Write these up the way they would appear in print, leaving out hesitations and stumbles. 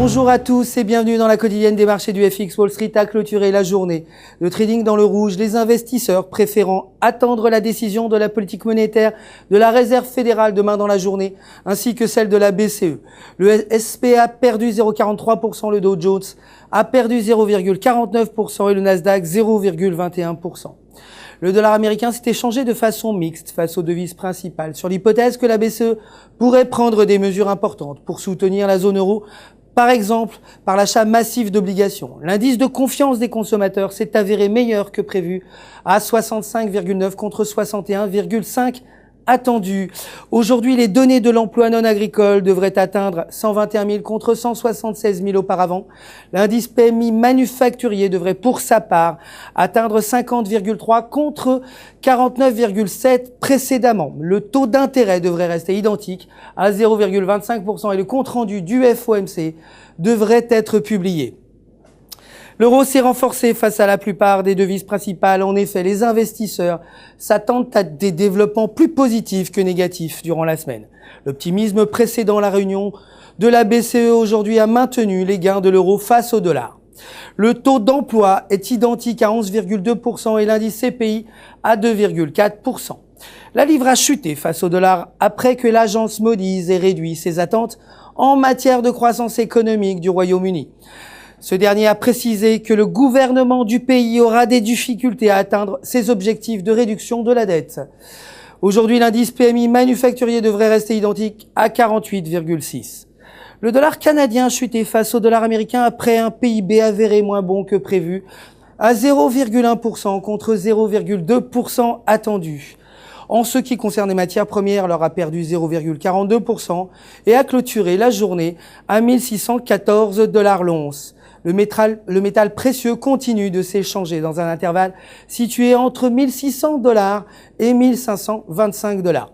Bonjour à tous et bienvenue dans la quotidienne des marchés du FX. Wall Street a clôturé la journée de trading dans le rouge, les investisseurs préférant attendre la décision de la politique monétaire de la Réserve fédérale demain dans la journée, ainsi que celle de la BCE. Le SP a perdu 0,43%, le Dow Jones a perdu 0,49% et le Nasdaq 0,21%. Le dollar américain s'est échangé de façon mixte face aux devises principales, sur l'hypothèse que la BCE pourrait prendre des mesures importantes pour soutenir la zone euro, par exemple par l'achat massif d'obligations. L'indice de confiance des consommateurs s'est avéré meilleur que prévu à 65,9 contre 61,5 attendu. Aujourd'hui, les données de l'emploi non agricole devraient atteindre 121 000 contre 176 000 auparavant. L'indice PMI manufacturier devrait pour sa part atteindre 50,3 contre 49,7 précédemment. Le taux d'intérêt devrait rester identique à 0,25% et le compte-rendu du FOMC devrait être publié. L'euro s'est renforcé face à la plupart des devises principales. En effet, les investisseurs s'attendent à des développements plus positifs que négatifs durant la semaine. L'optimisme précédant la réunion de la BCE aujourd'hui a maintenu les gains de l'euro face au dollar. Le taux d'emploi est identique à 11,2% et l'indice CPI à 2,4%. La livre a chuté face au dollar après que l'agence Moody's ait réduit ses attentes en matière de croissance économique du Royaume-Uni. Ce dernier a précisé que le gouvernement du pays aura des difficultés à atteindre ses objectifs de réduction de la dette. Aujourd'hui, l'indice PMI manufacturier devrait rester identique à 48,6. Le dollar canadien a chuté face au dollar américain après un PIB avéré moins bon que prévu, à 0,1% contre 0,2% attendu. En ce qui concerne les matières premières, l'or a perdu 0,42% et a clôturé la journée à 1614 $ l'once. Le métal précieux continue de s'échanger dans un intervalle situé entre 1600 $ et 1525 $.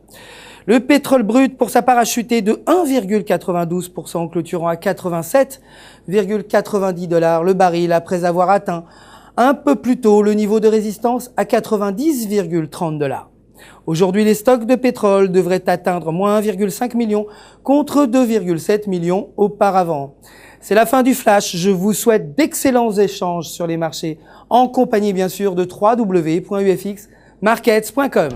Le pétrole brut, pour sa part, a chuté de 1,92%, clôturant à 87,90 $ le baril après avoir atteint un peu plus tôt le niveau de résistance à 90,30 $. Aujourd'hui, les stocks de pétrole devraient atteindre moins 1,5 million contre 2,7 millions auparavant. C'est la fin du flash. Je vous souhaite d'excellents échanges sur les marchés en compagnie bien sûr de www.ufxmarkets.com.